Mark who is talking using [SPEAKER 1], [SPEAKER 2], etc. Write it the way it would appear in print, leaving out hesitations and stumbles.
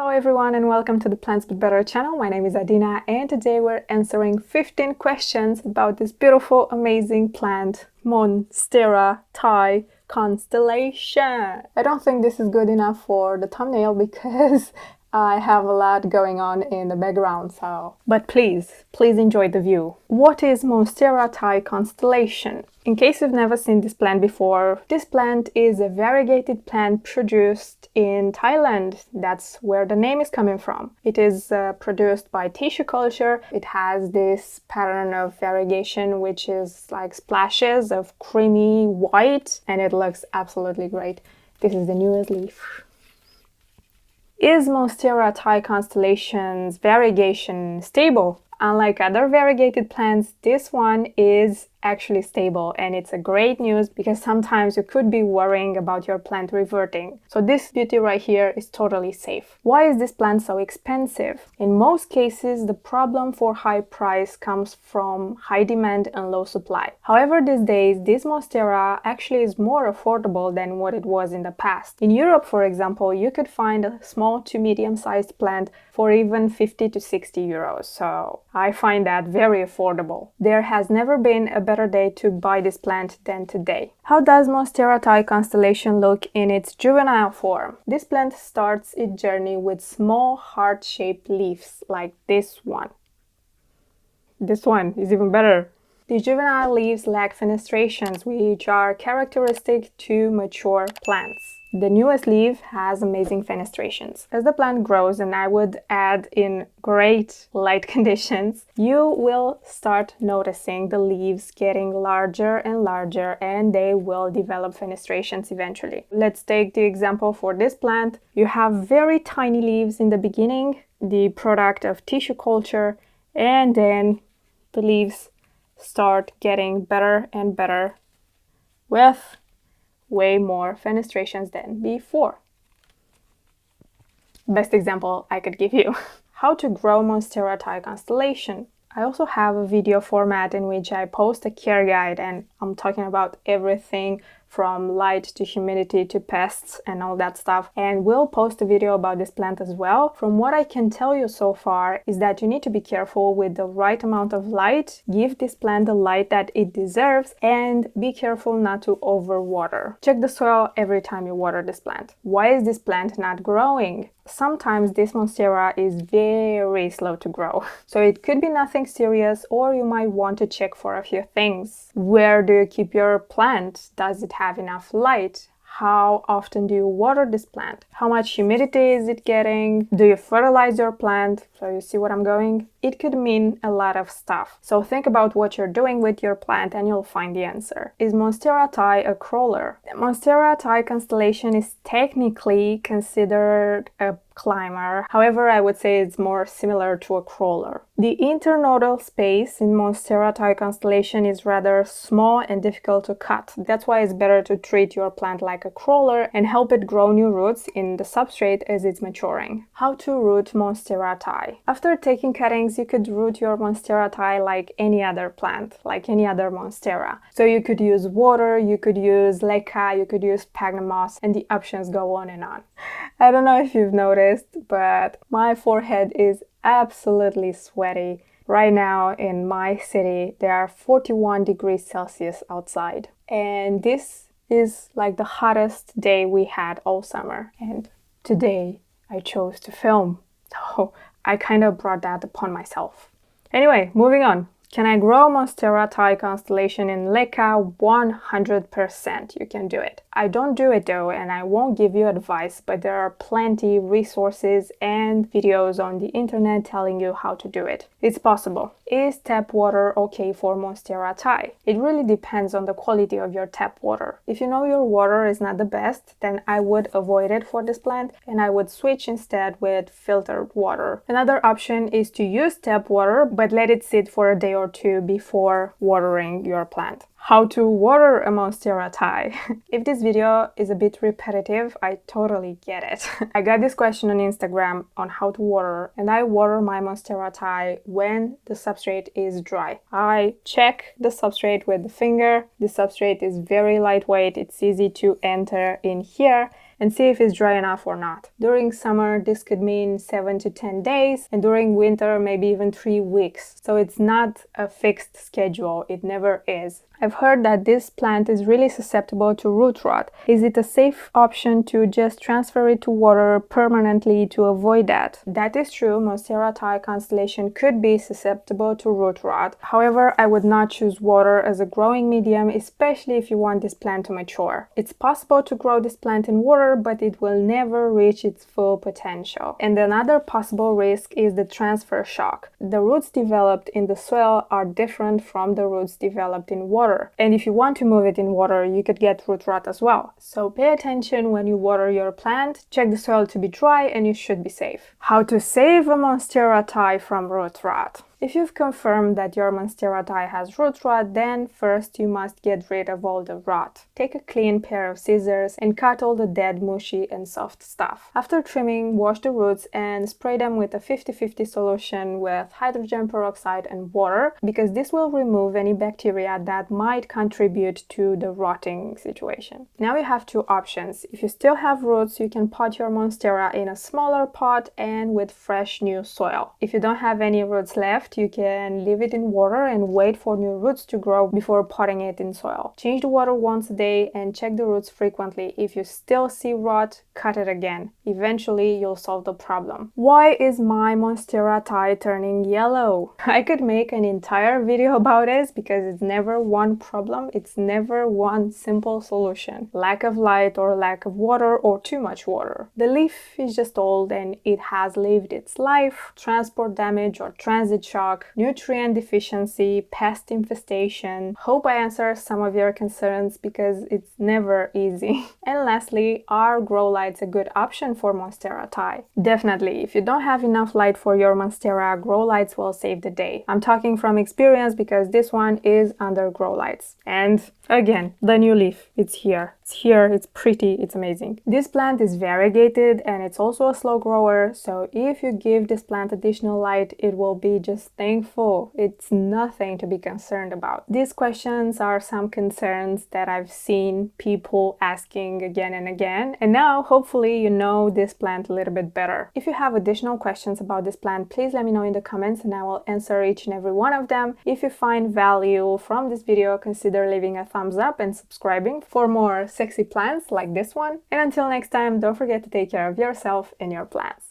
[SPEAKER 1] Hello everyone and welcome to the Plants But Better channel. My name is Adina and today we're answering 15 questions about this beautiful, amazing plant, Monstera Thai Constellation. I don't think this is good enough for the thumbnail because I have a lot going on in the background, but please enjoy the view. What is Monstera Thai Constellation? In case you've never seen this plant before, this plant is a variegated plant produced in Thailand. That's where the name is coming from. It is produced by tissue culture. It has this pattern of variegation, which is like splashes of creamy white, and it looks absolutely great. This is the newest leaf. Is Monstera Thai Constellation's variegation stable? Unlike other variegated plants, this one is actually stable, and it's a great news because sometimes you could be worrying about your plant reverting. So this beauty right here is totally safe. Why is this plant so expensive? In most cases, the problem for high price comes from high demand and low supply. However, these days, this Monstera actually is more affordable than what it was in the past. In Europe, for example, you could find a small to medium-sized plant for even 50 to 60 euros. So I find that very affordable. There has never been a better day to buy this plant than today. How does Monstera Thai Constellation look in its juvenile form? This plant starts its journey with small heart-shaped leaves like this one. This one is even better. The juvenile leaves lack fenestrations, which are characteristic to mature plants. The newest leaf has amazing fenestrations. As the plant grows, and I would add in great light conditions, you will start noticing the leaves getting larger and larger, and they will develop fenestrations eventually. Let's take the example for this plant. You have very tiny leaves in the beginning, the product of tissue culture, and then the leaves start getting better and better with way more fenestrations than before. Best example I could give you. How to grow Monstera Thai Constellation. I also have a video format in which I post a care guide, and I'm talking about everything from light to humidity to pests and all that stuff, and we'll post a video about this plant as well. From what I can tell you so far is that you need to be careful with the right amount of light, give this plant the light that it deserves, and be careful not to overwater. Check the soil every time you water this plant. Why is this plant not growing? Sometimes this Monstera is very slow to grow, so it could be nothing serious, or you might want to check for a few things. Where do you keep your plant? Does it have enough light? How often do you water this plant? How much humidity is it getting? Do you fertilize your plant? So you see what I'm going? It could mean a lot of stuff. So think about what you're doing with your plant and you'll find the answer. Is Monstera Thai a crawler? The Monstera Thai Constellation is technically considered a climber. However, I would say it's more similar to a crawler. The internodal space in Monstera Thai Constellation is rather small and difficult to cut. That's why it's better to treat your plant like a crawler and help it grow new roots in the substrate as it's maturing. How to root Monstera Thai? After taking cuttings, you could root your Monstera Thai like any other plant, like any other Monstera. So you could use water, you could use LECA, you could use sphagnum moss, and the options go on and on. I don't know if you've noticed, but my forehead is absolutely sweaty. Right now in my city, there are 41 degrees Celsius outside. And this is like the hottest day we had all summer. And today I chose to film. So I kind of brought that upon myself. Anyway, moving on. Can I grow Monstera Thai Constellation in LECA? 100% you can do it. I don't do it though, and I won't give you advice, but there are plenty resources and videos on the internet telling you how to do it. It's possible. Is tap water okay for Monstera Thai? It really depends on the quality of your tap water. If you know your water is not the best, then I would avoid it for this plant and I would switch instead with filtered water. Another option is to use tap water, but let it sit for a day or two before watering your plant. How to water a Monstera Thai. If this video is a bit repetitive, I totally get it. I got this question on Instagram on how to water, and I water my Monstera Thai when the substrate is dry. I check the substrate with the finger. The substrate is very lightweight, it's easy to enter in here, and see if it's dry enough or not. During summer, this could mean 7 to 10 days, and during winter, maybe even 3 weeks. So it's not a fixed schedule. It never is. I've heard that this plant is really susceptible to root rot. Is it a safe option to just transfer it to water permanently to avoid that? That is true. Monstera Thai Constellation could be susceptible to root rot. However, I would not choose water as a growing medium, especially if you want this plant to mature. It's possible to grow this plant in water, but it will never reach its full potential. And another possible risk is the transfer shock. The roots developed in the soil are different from the roots developed in water. And if you want to move it in water, you could get root rot as well. So pay attention when you water your plant, check the soil to be dry, and you should be safe. How to save a Monstera Thai from root rot? If you've confirmed that your Monstera Thai has root rot, then first you must get rid of all the rot. Take a clean pair of scissors and cut all the dead, mushy and soft stuff. After trimming, wash the roots and spray them with a 50-50 solution with hydrogen peroxide and water, because this will remove any bacteria that might contribute to the rotting situation. Now you have two options. If you still have roots, you can pot your Monstera in a smaller pot and with fresh new soil. If you don't have any roots left, you can leave it in water and wait for new roots to grow before potting it in soil. Change the water once a day and check the roots frequently. If you still see rot, cut it again. Eventually, you'll solve the problem. Why is my Monstera Thai turning yellow? I could make an entire video about this because it's never one problem. It's never one simple solution. Lack of light or lack of water or too much water. The leaf is just old and it has lived its life. Transport damage or transit shock, nutrient deficiency, pest infestation. Hope I answered some of your concerns because it's never easy. And lastly, are grow lights a good option for Monstera Thai? Definitely. If you don't have enough light for your Monstera, grow lights will save the day. I'm talking from experience because this one is under grow lights. And again, the new leaf, it's here. It's here, it's pretty, it's amazing. This plant is variegated and it's also a slow grower, so if you give this plant additional light, it will be just thankful. It's nothing to be concerned about. These questions are some concerns that I've seen people asking again and again, and now hopefully you know this plant a little bit better. If you have additional questions about this plant, please let me know in the comments and I will answer each and every one of them. If you find value from this video, consider leaving a thumbs up and subscribing for more sexy plants like this one. And until next time, don't forget to take care of yourself and your plants.